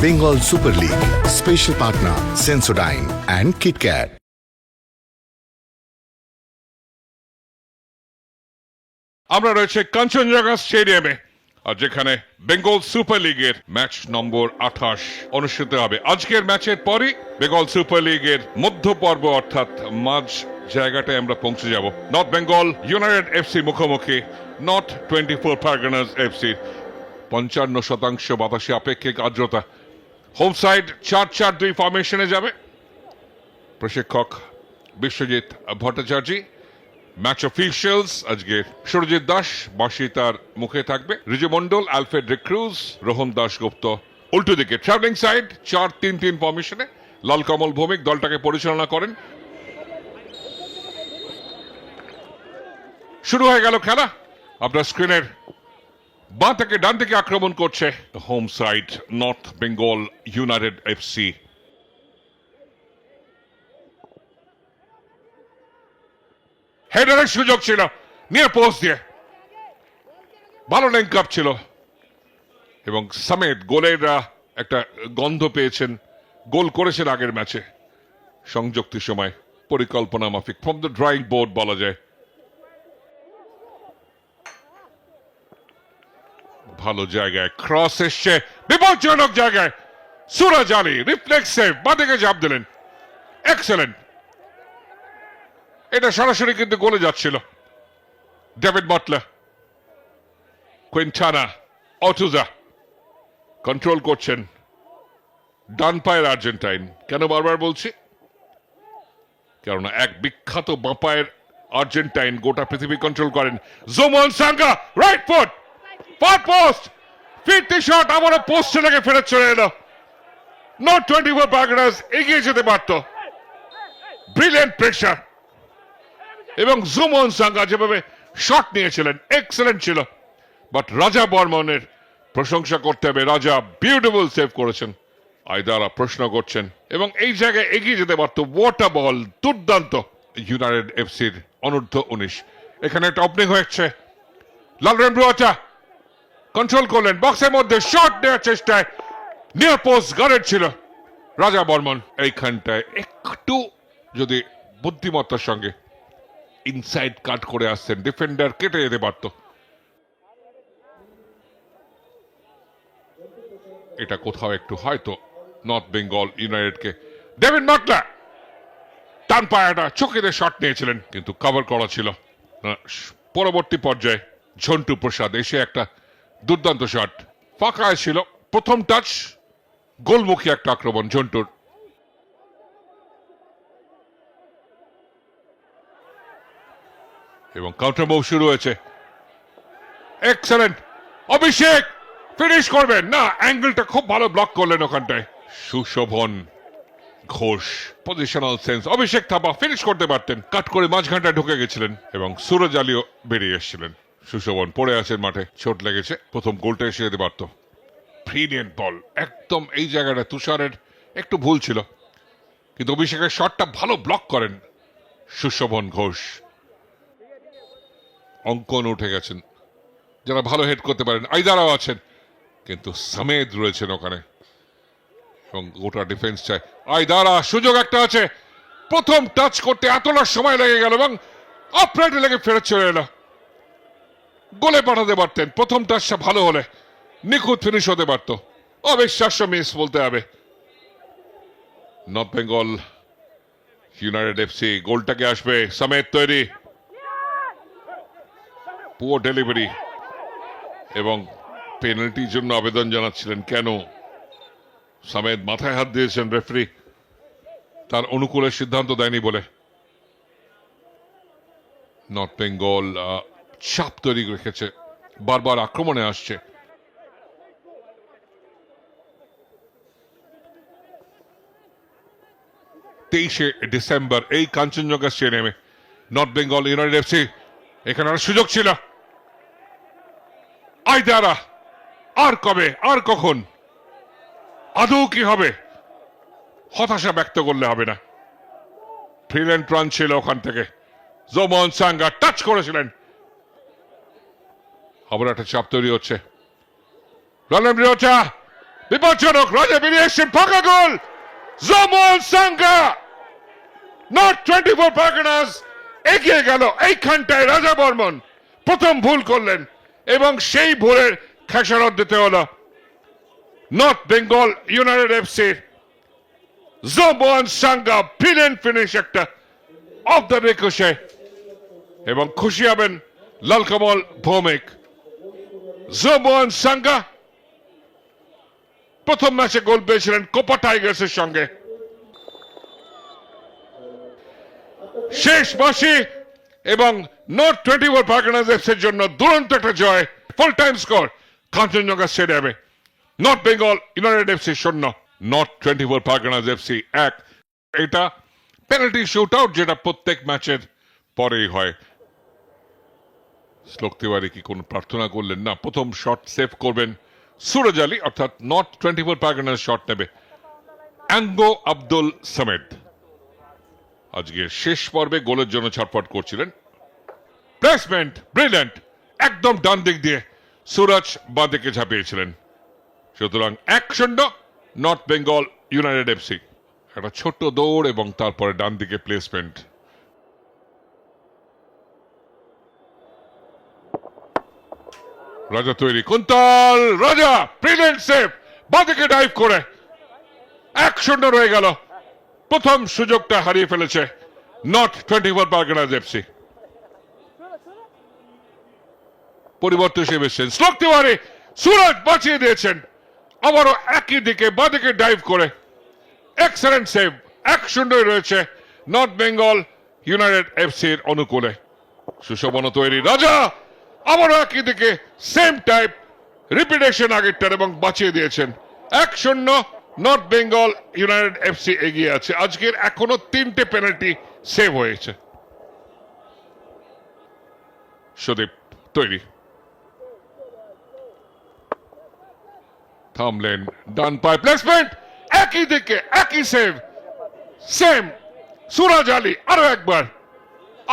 Bengal Super League. Special partner Sensodyne and KitKat. আমরা রয়েছে কাঞ্চনজঙ্ঘা স্টেডিয়ামে আর যেখানে বেঙ্গল সুপার লিগের ম্যাচ নম্বর 28 অনুষ্ঠিত হবে। আজকের ম্যাচের পরই বেঙ্গল সুপার লিগের মধ্য পর্ব অর্থাৎ মাঝ জায়গাটায় আমরা পৌঁছে যাব। নর্থ বেঙ্গল ইউনাইটেড এফসি মুখোমুখি নর্থ 24 পারগনাস এফসি। 55% বাতাসে আপেক্ষিক আর্দ্রতা। হোম সাইড 4-4-2 ফরমেশনে যাবে। প্রশিক্ষক বিশ্বজিৎ ভট্টাচার্য। ম্যাচ অফিশিয়ালস আজকে সুরজিৎ দাস বাঁশি তার মুখে থাকবে, রিজু মন্ডল, আলফ্রেড রিক্রুজ, রোহন দাশগুপ্ত। উল্টো দিকে ট্রাভেলিং সাইড 4-3-3 ফরমেশনে লালকমল ভৌমিক দলটাকে পরিচালনা করেন। শুরু হয়ে গেল খেলা। আপনার স্ক্রিনের বাঁ থেকে ডান থেকে আক্রমণ করছে home side North Bengal United FC. হেডারের সুযোগ ছিল নিয়ে পোস্ট দিয়ে, ভালো লিঙ্ক আপ ছিল এবং সামেদ গোলের একটা গন্ধ পেয়েছেন। গোল করেছেন আগের ম্যাচে সংযুক্তির সময়, পরিকল্পনা মাফিক, ফ্রম দ্য ড্রয়িং বোর্ড বলা যায়। ভালো জায়গায় ক্রস এসছে, বিপজ্জনক জায়গায় সুরাজ আলী রিফ্লেক্সে বাঁদিকে চাপ দিলেন, এক্সেলেন্ট। এটা সরাসরি কিন্তু গোলে যাচ্ছিল। ডেভিড বাটলার, কুইন্টানা, অটুজা কন্ট্রোল করছেন ডান পায়ের আর্জেন্টাইন। কেন বারবার বলছি? কেননা এক বিখ্যাত বাঁ পায়ের আর্জেন্টাইন গোটা পৃথিবী কন্ট্রোল করেন। Jomon Sanga right foot, far post, ফিরতি শট, আবারও পোস্টে লেগে ফেরত চলে এলো। নট 24 পারগনাস এগিয়ে যেতে পারত। ব্রিলিয়েন্ট প্রেসার এবং জুমন সাঙ্গা যেভাবে শট নিয়েছিলেন এক্সেলেন্ট ছিল। বাট রাজা বর্মনের প্রশংসা করতে হবে, রাজা বিউটিফুল সেভ করেছেন। আইদারা প্রশ্ন করছেন এবং এই জায়গায় এগিয়ে যেতে পারত। ওয়াটার বল দুর্দান্ত ইউনাইটেড এফসির অনূর্ধ্ব 19। এখানে একটা ওপেনিং হয়েছে, লালরেন ব্রুয়াচা কন্ট্রোল করলেন, বক্সের মধ্যে শট নেওয়ার চেষ্টায় নিয়ার পোস্ট গার্ডেড ছিল রাজা বর্মন। এইখানটায় একটু যদি বুদ্ধিমত্তার সঙ্গে ইনসাইড কাট করে আসছেন, ডিফেন্ডার কেটে যেতে পারত। এটা কোথাও একটু হয়তো নর্থ বেঙ্গল ইউনাইটেডকে ডেভিড মাকলা টান পায়াটা চোখেতে শট নিয়েছিলেন কিন্তু কভার করা ছিল। পরবর্তী পর্যায়ে ঝন্টু প্রসাদ এসে একটা দুর্দান্ত শট, ফাঁকায় ছিল, প্রথম টাচ, গোলমুখী একটা আক্রমণ ঝন্টুর। এবং কাউন্টার মুভ শুরু হয়েছে, এক্সেলেন্ট। অভিষেক ফিনিশ করবেন না, অ্যাঙ্গেলটা খুব ভালো ব্লক করলেন ওখানটায় সুশোভন ঘোষ। পজিশনাল সেন্স, অভিষেক থাপা ফিনিশ করতে পারতেন, কাট করে মাঝখানটায় ঢুকে গেছিলেন এবং সুরজ আলীও বেরিয়ে এসেছিলেন। সুশোভন পড়ে আছেন মাঠে, চোট লেগেছে, প্রথম গোলটা এসে যেতে পারত। ব্রিলিয়েন্ট বল একদম এই জায়গাটা। তুষারের একটু ভুল ছিল কিন্তু অভিষেকের শটটা ভালো ব্লক করেন সুশোভন ঘোষ। অঙ্কন উঠে গেছেন, যারা ভালো হেড করতে পারেন আইদারাও আছেন, কিন্তু সামেদ রয়েছেন ওখানে এবং গোটা ডিফেন্স চায়। আইদারা সুযোগ একটা আছে, প্রথম টাচ করতে এতটা সময় লেগে গেল এবং আপরাইটে লেগে ফেরত চলে এলো। গোলে পাঠাতে পারতেন, প্রথম টাচটা ভালো হলে নিখুঁত ফিনিশ হতে পারত। অবিশ্বাস্য মিস বলতে হবে। নর্থ বেঙ্গল ইউনাইটেড এফসি গোলটাকে আসবে, সামেদ তৈরি, পুয়ার ডেলিভারি এবং পেনাল্টির জন্য আবেদন জানাচ্ছিলেন। কেন? সামেদ মাথায় হাত দিয়েছেন, রেফারি তার অনুকূলে সিদ্ধান্ত দেয়নি বলে। নর্থ বেঙ্গল চাপ তৈরি রেখেছে, বারবার আক্রমণে আসছে। ডিসেম্বর এই কাঞ্চনজঙ্ঘা স্টেডিয়ামে নর্থ বেঙ্গল ইউনাইটেড এফসি, এখানে সুযোগ ছিল। আইদারা আর কবে, আর কখন, আদৌ কি হবে? হতাশা ব্যক্ত করলে হবে না। ব্রিলিয়েন্ট রান ছিল ওখান থেকে। জোমন সাঙ্গা টাচ করেছিলেন, আবার একটা চাপ তৈরি হচ্ছে। লালরেন ব্রুয়াচা বিপজ্জনক, রাজা বেরিয়ে এসছেন, ফাঁকা গোল, জমল সাঙ্গা। নর্থ 24 পারগনাস এগিয়ে গেল। এইখানটায় রাজা বর্মন প্রথম ভুল করলেন এবং সেই ভুলের খেসারত দিতে হলো নর্থ বেঙ্গল ইউনাইটেড এফসির জমল সাঙ্গা। ব্রিলিয়ান্ট ফিনিশ একটা অফ দ্য রিকোশে, এবং খুশি হবেন লালকমল ভৌমিক। জমল সাঙ্গা প্রথম ম্যাচে গোল পেয়েছিলেন কোপা টাইগার্সের সঙ্গে। শেষ বাঁশি এবং নর্থ 24 পারগনাস এফসির জন্য দুরন্ত একটা জয়। ফুল টাইম স্কোর কাঞ্চনজঙ্ঘা স্টেডিয়ামে। North Bengal United FC 0, north 24 Parganas FC 1। এটা পেনাল্টি শুট আউট, যেটা প্রত্যেক ম্যাচের পরেই হয়। শ্লোক তিওয়ারি কি কোনো প্রার্থনা করলেন না? প্রথম শট সেভ করবেন সুরজ আলী, অর্থাৎ নর্থ 24 পারগনাস শট নেবে অ্যাঙ্গো আব্দুল সামেদ। আজকে শেষ পর্বে গোলের জন্য ছটফট করছিলেন। প্লেসমেন্ট ব্রিলিয়ান্ট, একদম ডান দিক দিয়ে সুরজ বাঁ দিকে ঝাঁপিয়েছিলেন। সুতরাং 1-0 নর্থ বেঙ্গল ইউনাইটেড এফসি। একটা ছোট্ট দৌড় এবং তারপরে ডান দিকে প্লেসমেন্ট। রাজা তৈরি, কুন্তল, রাজা ব্রিলিয়ান্ট সেভ, বাঁ দিকে ডাইভ করে 1-0 রয়ে গেল। প্রথম সুযোগটা হারিয়ে ফেলেছে নর্থ 24 পারগনাস এফসি। পরিবর্তন হিসেবে এসেছেন শ্লোক তিওয়ারি, সুরজ বাঁচিয়ে দিয়েছেন। আবারও একই দিকে বাঁ দিকে ডাইভ করে এক্সেলেন্ট সেভ। 1-0 রয়েছে নর্থ বেঙ্গল ইউনাইটেড এফসির অনুকূলে। সুশোভন তৈরি, রাজা আবারও একই দিকে সেম টাইপ রিপিটেশন আগেরটার এবং বাঁচিয়ে দিয়েছেন। 1-0 নর্থ বেঙ্গল ইউনাইটেড এফসি এগিয়ে আছে। আজকের এখনো 3টে পেনাল্টি সেভ হয়েছে। সুদীপ তৈরি, থামলেন, ডান পায় প্লেসমেন্ট, একই দিকে একই সেভ, সেম সুরজ আলী আরো একবার।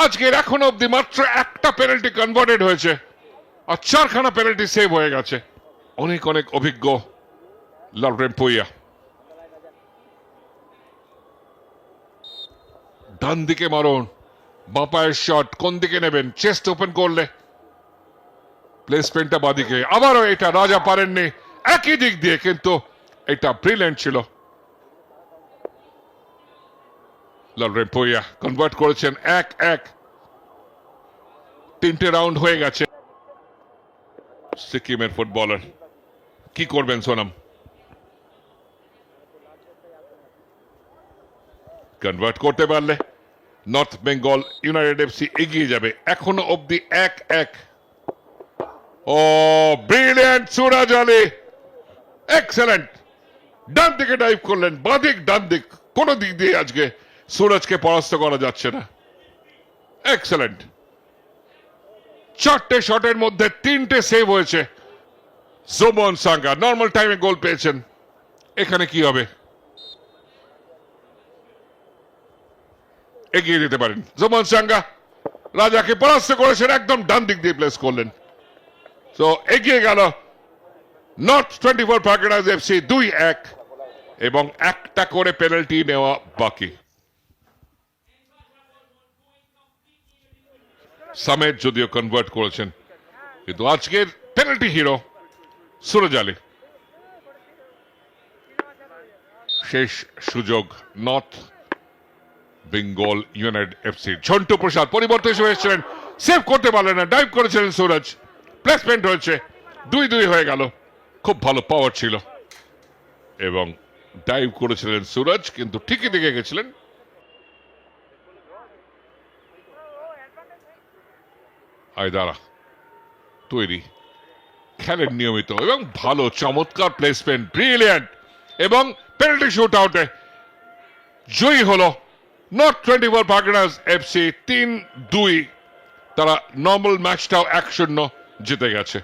আজকের এখনো অব্দি মাত্র একটা পেনাল্টি কনভার্টেড হয়েছে আর 4খানা পেনাল্টি সেভ হয়ে গেছে। অনেক অনেক অভিজ্ঞ লালরেম পুইয়া। ডান দিকে মারুন, বাঁ পায়ের শট, কোন দিকে নেবেন? চেস্ট ওপেন করলে প্লেসমেন্টটা বাঁদিকে। আবারও এটা রাজা পারেননি, একই দিক দিয়ে, কিন্তু এটা ব্রিলিয়ান্ট ছিল। লালরেম পুইয়া কনভার্ট করেছেন 1-1। 3টে রাউন্ড হয়ে গেছে। সিকিমের ফুটবলার কি করবেন সোনাম? কনভার্ট করতে পারলে নর্থ বেঙ্গল ইউনাইটেড এফসি এগিয়ে যাবে। এখনো অব্দি 1-1। ও ব্রিলিয়ান্ট সুরজ আলী, এক্সেলেন্ট। ডান দিকে ডাইভ করলেন, বাঁ দিক ডান দিক, কোন দিক দিয়ে আজকে সুরজকে পরাস্ত করা যাচ্ছে না। এক্সেলেন্ট। 4টে শটের মধ্যে 3টে সেভ হয়েছে। জমল সাঙ্গা নর্মাল টাইমে গোল পেয়েছেন। এখানে কি হবে? এগিয়ে দিতে পারেন জমল সাঙ্গা। রাজাকে পরাস্ত করেছেন, একদম ডান দিক দিয়ে প্লেস করলেন। তো এগিয়ে গেল নর্থ 24 পারগনাস এফসি 2-1, এবং একটা করে পেনাল্টি নেওয়া বাকি। সামেদ যদিও কনভার্ট করেছেন, কিন্তু আজকের পেনাল্টি হিরো সুরজ আলী। শেষ সুযোগ North Bengal United FC. Jhantu Prasad পরিবর্তন হিসেবে এসেছিলেন, সেভ করতে পারলেন না, ডাইভ করেছিলেন সুরজ, প্লেসমেন্ট হয়েছে, 2-2 হয়ে গেল। খুব ভালো পাওয়ার ছিল এবং ডাইভ করেছিলেন সুরজ, কিন্তু ঠিকই দিকে গেছিলেন। আয়দারা তৈরি, খেলেন নিয়মিত এবং ভালো, চমৎকার প্লেসমেন্ট, ব্রিলিয়ান্ট, এবং পেনাল্টি শুট আউটে জয়ী হলো নর্থ 24 পারগনাস এফসি 3-2। তারা নর্মাল ম্যাচটাও 1-0 জিতে গেছে।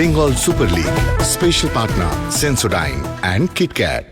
Bengal Super League. Special partner Sensodyne and KitKat.